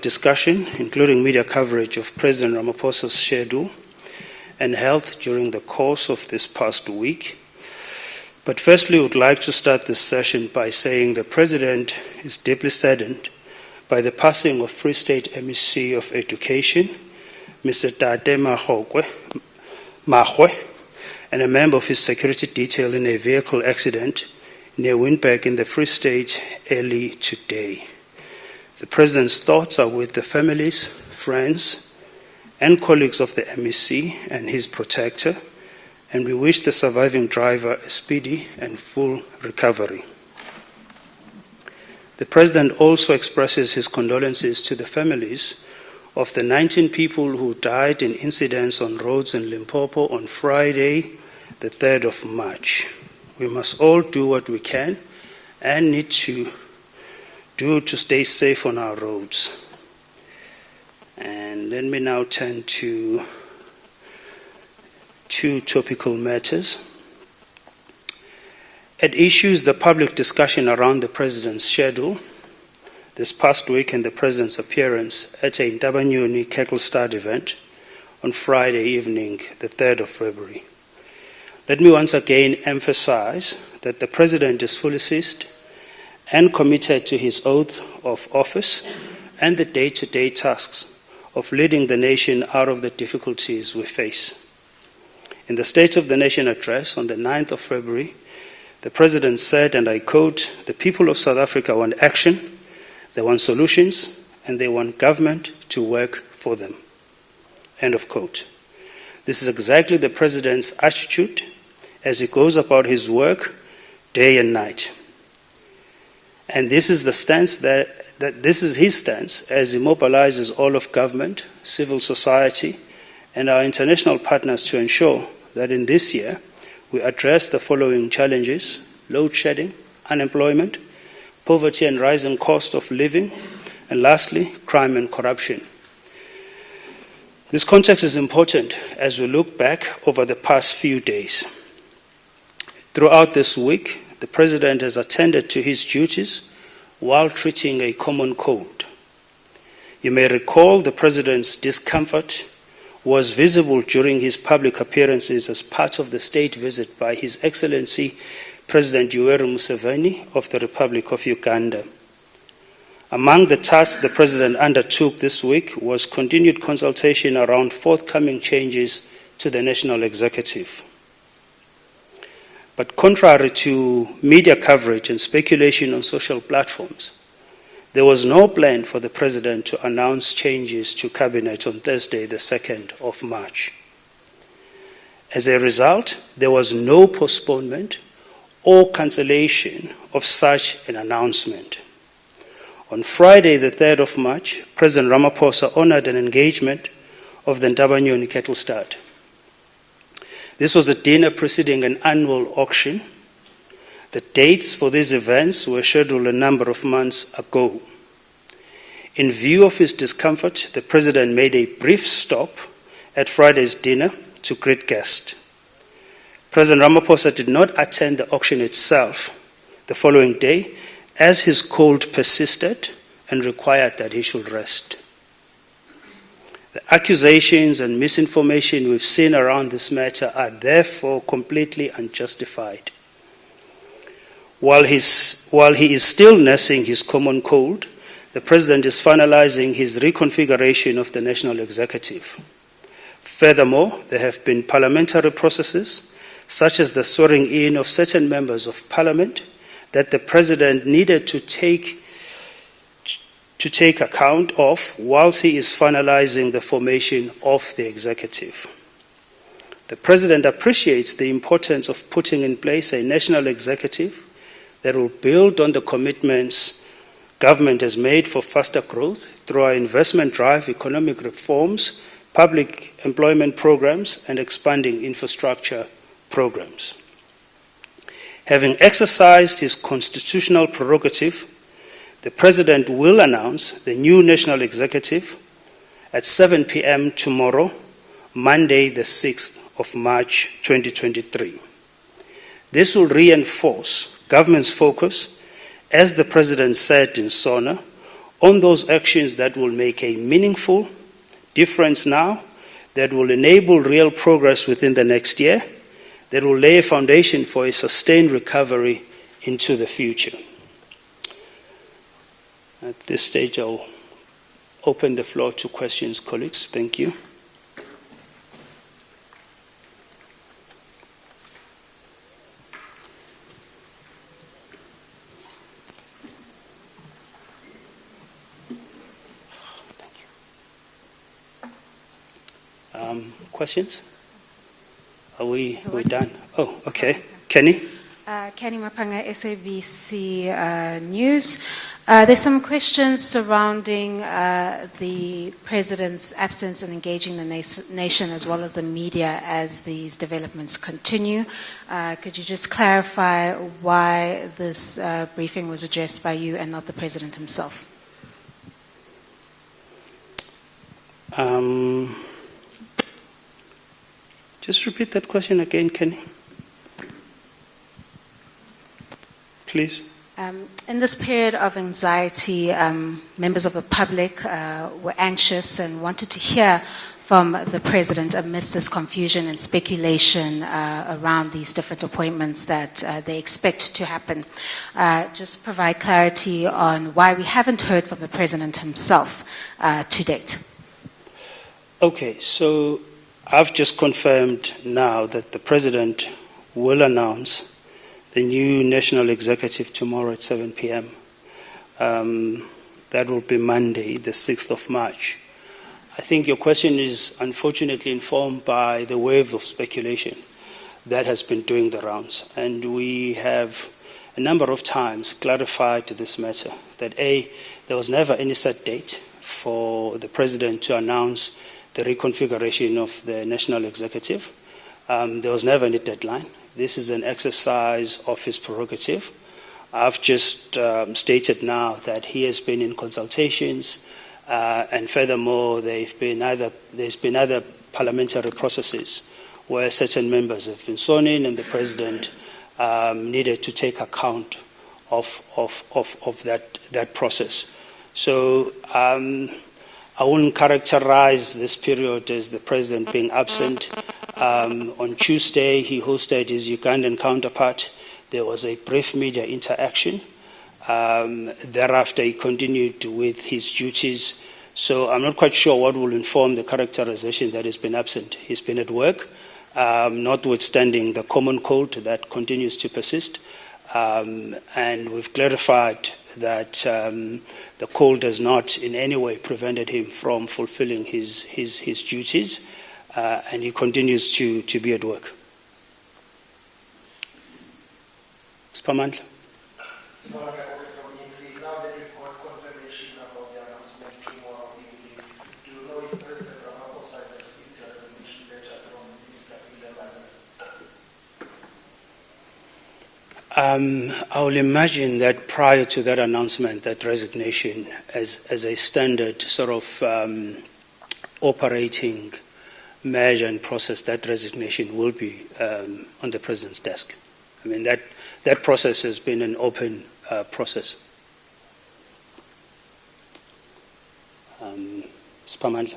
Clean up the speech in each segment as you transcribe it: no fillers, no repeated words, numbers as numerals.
discussion, including media coverage of President Ramaphosa's schedule and health during the course of this past week. But firstly, I would like to start this session by saying the President is deeply saddened by the passing of Free State MEC of Education, Mr. Tate Magwe, and a member of his security detail in a vehicle accident near Windberg in the Free State early today. The President's thoughts are with the families, friends, and colleagues of the MEC and his protector, and we wish the surviving driver a speedy and full recovery. The President also expresses his condolences to the families of the 19 people who died in incidents on roads in Limpopo on Friday, the 3rd of March. We must all do what we can and need to do to stay safe on our roads. And let me now turn to two topical matters. At issue is the public discussion around the President's schedule. This past week and the President's appearance at a Ntabanyoni Kekelstad event on Friday evening, the 3rd of February. Let me once again emphasize that the President is fully seized and committed to his oath of office and the day-to-day tasks of leading the nation out of the difficulties we face. In the State of the Nation address on the 9th of February, the President said, and I quote, "The people of South Africa want action, they want solutions, and they want government to work for them." End of quote. This is exactly the President's attitude as he goes about his work day and night. And this is the stance this is his stance as he mobilizes all of government, civil society, and our international partners to ensure that in this year we address the following challenges: load shedding, unemployment, poverty and rising cost of living, and lastly, crime and corruption. This context is important as we look back over the past few days. Throughout this week, the President has attended to his duties while treating a common cold. You may recall the President's discomfort was visible during his public appearances as part of the state visit by His Excellency President Yoweri Museveni of the Republic of Uganda. Among the tasks the President undertook this week was continued consultation around forthcoming changes to the National Executive. But contrary to media coverage and speculation on social platforms, there was no plan for the President to announce changes to Cabinet on Thursday, the 2nd of March. As a result, there was no postponement or cancellation of such an announcement. On Friday, the 3rd of March, President Ramaphosa honored an engagement of the Ntabanyoni Kekelstad. This was a dinner preceding an annual auction. The dates for these events were scheduled a number of months ago. In view of his discomfort, the President made a brief stop at Friday's dinner to greet guests. President Ramaphosa did not attend the auction itself the following day, as his cold persisted and required that he should rest. The accusations and misinformation we've seen around this matter are therefore completely unjustified. While he is still nursing his common cold, the President is finalizing his reconfiguration of the National Executive. Furthermore, there have been parliamentary processes, such as the swearing in of certain members of Parliament, that the President needed to take account of whilst he is finalizing the formation of the executive. The President appreciates the importance of putting in place a national executive that will build on the commitments government has made for faster growth through our investment drive, economic reforms, public employment programs, and expanding infrastructure programs. Having exercised his constitutional prerogative, the President will announce the new National Executive at 7 p.m. tomorrow, Monday, the 6th of March 2023. This will reinforce government's focus, as the President said in SONA, on those actions that will make a meaningful difference now, that will enable real progress within the next year, that will lay a foundation for a sustained recovery into the future. At this stage, I'll open the floor to questions, colleagues. Thank you. Questions? Are we done? Oh, okay. Kenny? Kenny Mapanga, SABC News. There's some questions surrounding the President's absence in engaging the nation as well as the media as these developments continue. Could you just clarify why this briefing was addressed by you and not the President himself? Just repeat that question again, Kenny. Please. In this period of anxiety, members of the public were anxious and wanted to hear from the President amidst this confusion and speculation around these different appointments that they expect to happen. Just provide clarity on why we haven't heard from the President himself to date. Okay, so I've just confirmed now that the President will announce the new National Executive tomorrow at 7 p.m. That will be Monday, the 6th of March. I think your question is unfortunately informed by the wave of speculation that has been doing the rounds. And we have a number of times clarified this matter, that A, there was never any set date for the President to announce the reconfiguration of the National Executive. There was never any deadline. This is an exercise of his prerogative. I've just stated now that he has been in consultations, and furthermore, there's been other parliamentary processes where certain members have been sworn in, and the President needed to take account of that process. So I wouldn't characterize this period as the President being absent. On Tuesday, he hosted his Ugandan counterpart. There was a brief media interaction. Thereafter, he continued with his duties. So I'm not quite sure what will inform the characterization that he's been absent. He's been at work, notwithstanding the common cold that continues to persist. And we've clarified that the cold has not in any way prevented him from fulfilling his duties, and he continues to be at work. Spamandla. I will imagine that prior to that announcement, that resignation as a standard sort of operating measure and process, that resignation will be on the President's desk. I mean, that process has been an open process. Spamandla.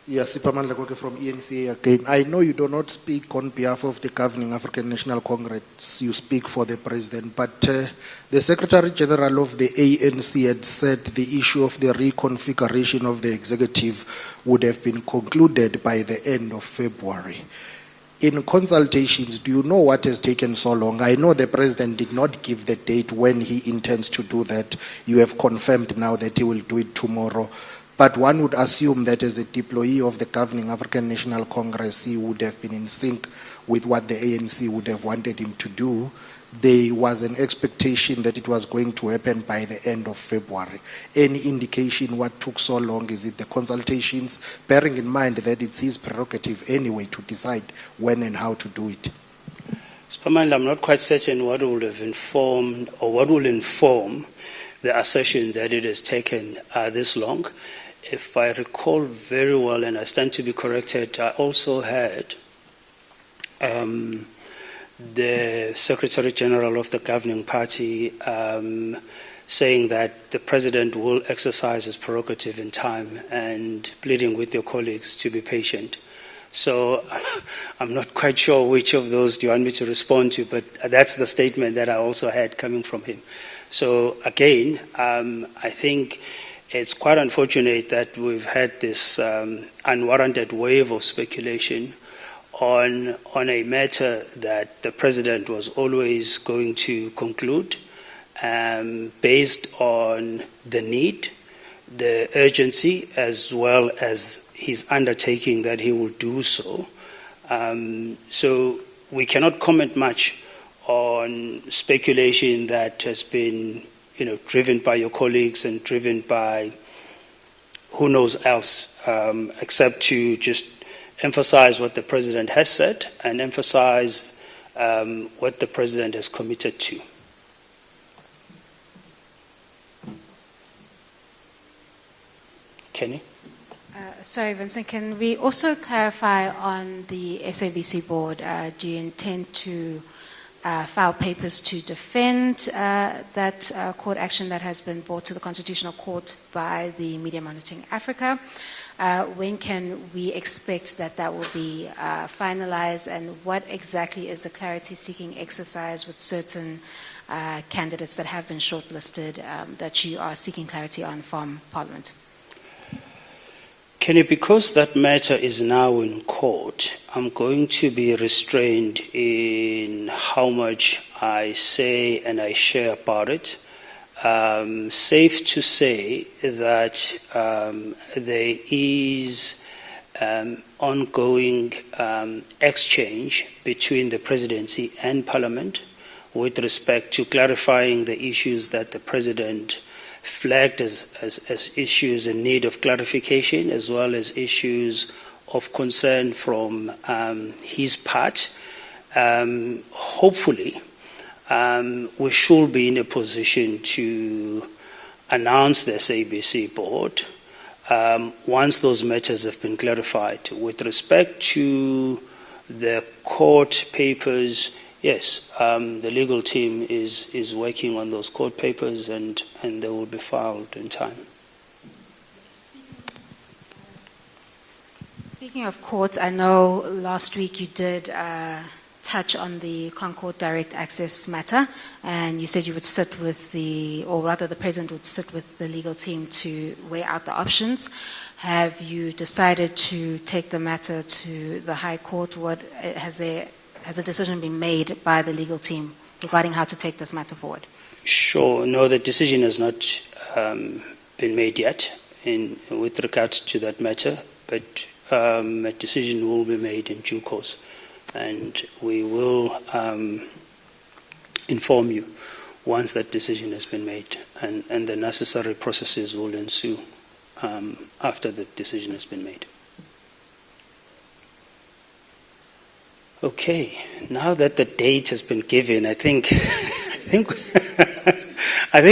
Yes, Sipamandla Koke from ENCA again. I know you do not speak on behalf of the governing African National Congress, you speak for the President, but the Secretary General of the ANC had said the issue of the reconfiguration of the executive would have been concluded by the end of February. In consultations, do you know what has taken so long? I know the President did not give the date when he intends to do that. You have confirmed now that he will do it tomorrow. But one would assume that as a deployee of the governing African National Congress, he would have been in sync with what the ANC would have wanted him to do. There was an expectation that it was going to happen by the end of February. Any indication what took so long? Is it the consultations? Bearing in mind that it's his prerogative anyway to decide when and how to do it. Spamandla, I'm not quite certain what will have informed or what will inform the assertion that it has taken this long. If I recall very well, and I stand to be corrected, I also heard the Secretary General of the governing party saying that the President will exercise his prerogative in time and pleading with your colleagues to be patient. So I'm not quite sure which of those do you want me to respond to, but that's the statement that I also had coming from him. So again, I think it's quite unfortunate that we've had this unwarranted wave of speculation on a matter that the President was always going to conclude based on the need, the urgency, as well as his undertaking that he will do so. So we cannot comment much on speculation that has been, driven by your colleagues and driven by who knows else, except to just emphasize what the President has said and emphasize what the President has committed to. Kenny? Sorry, Vincent, can we also clarify on the SABC board, do you intend to file papers to defend that court action that has been brought to the Constitutional Court by the Media Monitoring Africa? When can we expect that that will be finalized, and what exactly is the clarity-seeking exercise with certain candidates that have been shortlisted that you are seeking clarity on from Parliament? Kenny, because that matter is now in court, I'm going to be restrained in how much I say and I share about it. Safe to say that there is ongoing exchange between the Presidency and Parliament with respect to clarifying the issues that the President flagged as issues in need of clarification, as well as issues of concern from his part. Hopefully, we should be in a position to announce the SABC board once those matters have been clarified. With respect to the court papers, yes, the legal team is working on those court papers and they will be filed in time. Speaking of courts, I know last week you did touch on the Concord Direct Access matter, and you said you would sit with or rather the President would sit with the legal team to weigh out the options. Have you decided to take the matter to the High Court? Has a decision been made by the legal team regarding how to take this matter forward? Sure. No, the decision has not been made yet with regard to that matter, but a decision will be made in due course, and we will inform you once that decision has been made, and the necessary processes will ensue after the decision has been made. Okay, now that the date has been given, I think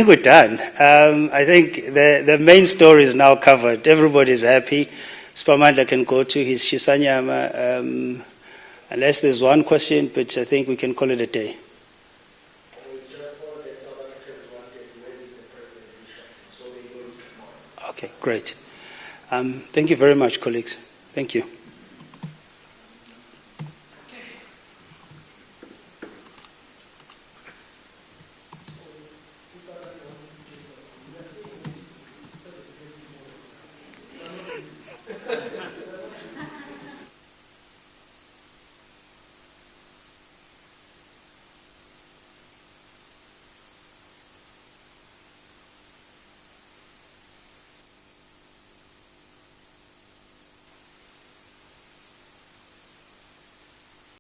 we're done. I think the main story is now covered. Everybody's happy. Spamandla can go to his Shisanyama, unless there's one question, but I think we can call it a day. Okay, great. Thank you very much, colleagues. Thank you.